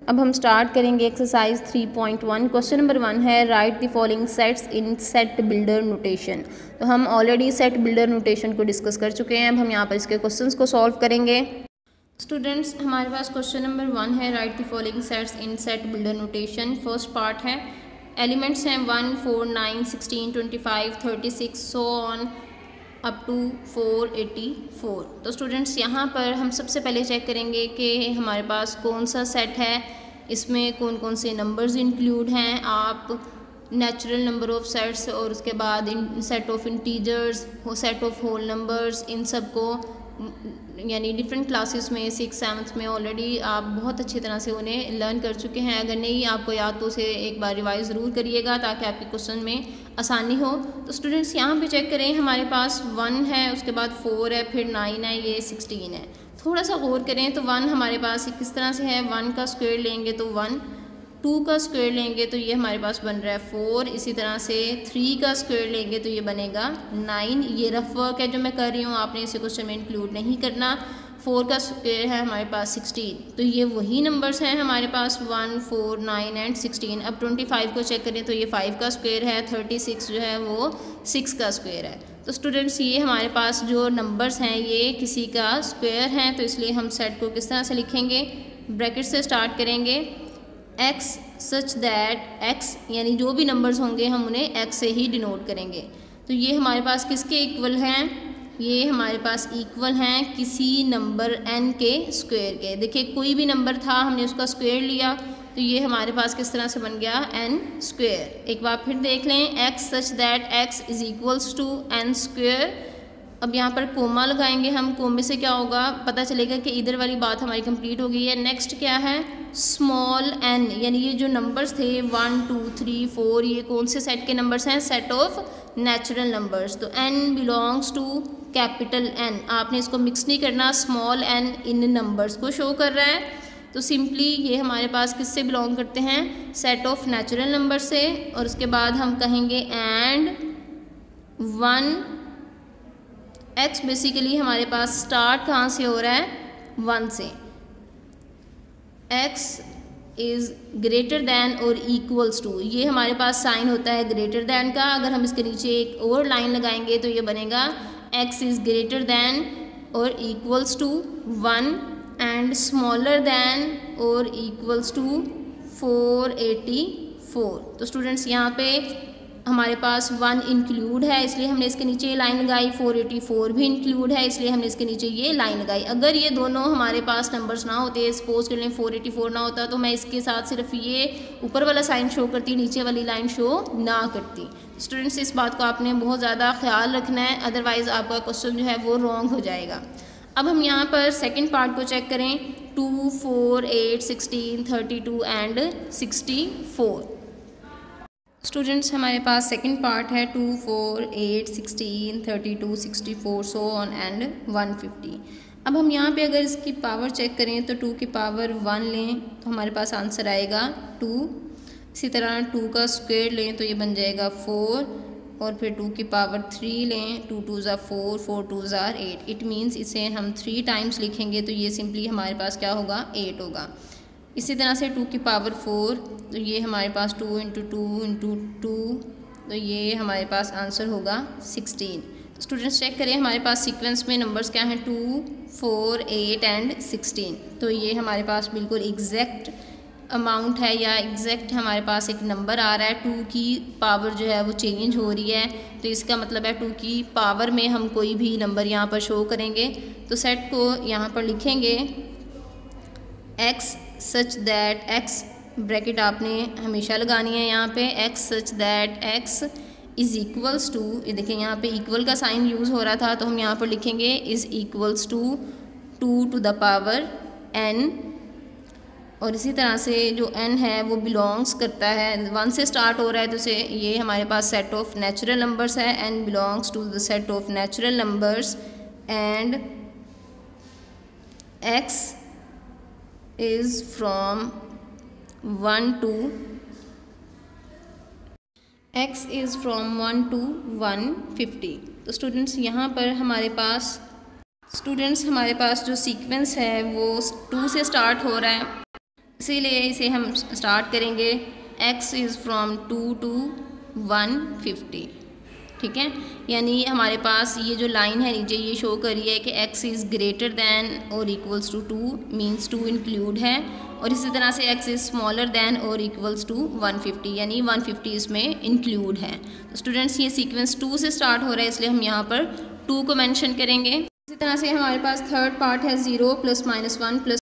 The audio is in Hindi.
अब हम स्टार्ट करेंगे एक्सरसाइज 3.1। क्वेश्चन नंबर 1 है right the following sets in set builder notation. तो हम ऑलरेडी सेट बिल्डर नोटेशन को डिस्कस कर चुके हैं। अब हम यहाँ पर इसके क्वेश्चंस को सॉल्व करेंगे। स्टूडेंट्स, हमारे पास क्वेश्चन नंबर 1 है right the following sets in set builder notation. First part है, एलिमेंट्स हैं 1, 4, 9, 16, 25, 36 सो ऑन अप टू 484। तो स्टूडेंट्स यहाँ पर हम सबसे पहले चेक करेंगे कि हमारे पास कौन सा सेट है, इसमें कौन कौन से नंबर्स इंक्लूड हैं। आप नेचुरल नंबर ऑफ सेट्स और उसके बाद इन set of integers, set of whole numbers, इन सब को यानी डिफरेंट क्लासेस में 6, 7 में ऑलरेडी आप बहुत अच्छी तरह से उन्हें लर्न कर चुके हैं। अगर नहीं आपको याद तो उसे एक बार रिवाइज ज़रूर करिएगा ताकि आपके क्वेश्चन में आसानी हो। तो स्टूडेंट्स यहाँ पे चेक करें, हमारे पास 1 है, उसके बाद 4 है, फिर 9 है, ये 16 है। थोड़ा सा गौर करें तो 1 हमारे पास किस तरह से है, 1 का स्क्वायर लेंगे तो 1, 2 का स्क्वायर लेंगे तो ये हमारे पास बन रहा है 4, इसी तरह से 3 का स्क्वायर लेंगे तो ये बनेगा 9। ये रफ वर्क है जो मैं कर रही हूँ, आपने इसे क्वेश्चन में इंक्लूड नहीं करना। 4 का स्क्वायर है हमारे पास 16, तो ये वही नंबर्स हैं हमारे पास 1, 4, 9 एंड 16। अब 25 को चेक करें तो ये 5 का स्क्वायर है, 36 जो है वो 6 का स्क्वायर है। तो स्टूडेंट्स ये हमारे पास जो नंबर्स हैं ये किसी का स्क्वायर हैं, तो इसलिए हम सेट को किस तरह से लिखेंगे, ब्रैकेट से स्टार्ट करेंगे। x सच दैट x यानी जो भी नंबर्स होंगे हम उन्हें x से ही डिनोट करेंगे। तो ये हमारे पास किसके इक्वल हैं, ये हमारे पास इक्वल हैं किसी नंबर n के स्क्वायर के। देखिए कोई भी नंबर था, हमने उसका स्क्वायर लिया तो ये हमारे पास किस तरह से बन गया, n स्क्वायर। एक बार फिर देख लें, x such that x is equals to n square. अब यहाँ पर कोमा लगाएंगे हम, कोमे से क्या होगा, पता चलेगा कि इधर वाली बात हमारी कंप्लीट हो गई है। नेक्स्ट क्या है, स्मॉल n, यानी ये जो नंबर्स थे 1, 2, 3, 4, ये कौन से सेट के नंबर्स हैं, सेट ऑफ नेचुरल नंबर्स। तो n belongs to capital N, आपने इसको मिक्स नहीं करना, स्मॉल n इन नंबर्स को शो कर रहा है। तो सिंपली ये हमारे पास किससे बिलोंग करते हैं, सेट ऑफ नेचुरल नंबर से। और उसके बाद हम कहेंगे एंड 1 x बेसिकली हमारे पास स्टार्ट कहाँ से हो रहा है, 1 से। x is greater than or equals to, ये हमारे पास साइन होता है ग्रेटर दैन का। अगर हम इसके नीचे एक और लाइन लगाएंगे तो ये बनेगा x is greater than or equals to 1 and smaller than or equals to 484। तो स्टूडेंट्स यहाँ पे हमारे पास 1 इंक्लूड है इसलिए हमने इसके नीचे ये लाइन लगाई, 484 भी इंक्लूड है इसलिए हमने इसके नीचे ये लाइन लगाई। अगर ये दोनों हमारे पास नंबर्स ना होते, सपोज कर लें 484 ना होता, तो मैं इसके साथ सिर्फ ये ऊपर वाला साइन शो करती, नीचे वाली लाइन शो ना करती। स्टूडेंट्स इस बात को आपने बहुत ज़्यादा ख्याल रखना है, अदरवाइज़ आपका क्वेश्चन जो है वो रॉन्ग हो जाएगा। अब हम यहाँ पर सेकेंड पार्ट को चेक करें, 2, 4, 8, 16, 32 एंड 64। स्टूडेंट्स हमारे पास सेकंड पार्ट है 2, 4, 8, 16, 32, 64 सो ऑन एंड 150। अब हम यहाँ पे अगर इसकी पावर चेक करें तो 2 की पावर 1 लें तो हमारे पास आंसर आएगा 2। इसी तरह 2 का स्क्वायर लें तो ये बन जाएगा 4 और फिर 2 की पावर 3 लें, 2 2 ज़ा 4, 4 2 ज़ा 8। इट मीन्स इसे हम 3 टाइम्स लिखेंगे तो ये सिंपली हमारे पास क्या होगा, 8 होगा। इसी तरह से 2 की पावर 4 तो ये हमारे पास 2 इंटू 2 इंटू 2, तो ये हमारे पास आंसर होगा 16। स्टूडेंट्स चेक करें हमारे पास सीक्वेंस में नंबर्स क्या हैं, 2, 4, 8 एंड 16। तो ये हमारे पास बिल्कुल एग्जैक्ट अमाउंट है या एग्जैक्ट हमारे पास एक नंबर आ रहा है। 2 की पावर जो है वो चेंज हो रही है, तो इसका मतलब है 2 की पावर में हम कोई भी नंबर यहाँ पर शो करेंगे। तो सेट को यहाँ पर लिखेंगे x such that x, bracket आपने हमेशा लगानी है यहाँ पे, x such that x is equals to, ये देखिए यहाँ पे इक्वल का साइन यूज़ हो रहा था तो हम यहाँ पर लिखेंगे is equals to 2 to the power n। और इसी तरह से जो n है वो बिलोंग्स करता है, 1 से स्टार्ट हो रहा है तो से ये हमारे पास सेट ऑफ नेचुरल नंबर्स है। n belongs to the set of natural numbers and x is from 1 to x is from 1 to 150। तो स्टूडेंट्स यहाँ पर हमारे पास जो सीक्वेंस है वो 2 से स्टार्ट हो रहा है इसीलिए इसे हम स्टार्ट करेंगे x इज़ फ्रॉम 2 to 150, ठीक है। यानी हमारे पास ये जो लाइन है नीचे ये शो कर रही है कि x is greater than or equals to 2 means 2 include है, और इसी तरह से x is smaller than or equals to 150 यानी 150 इसमें इंक्लूड है। तो स्टूडेंट्स ये सीक्वेंस 2 से स्टार्ट हो रहा है, इसलिए हम यहाँ पर 2 को मेंशन करेंगे। इसी तरह से हमारे पास थर्ड पार्ट है 0 + -1 +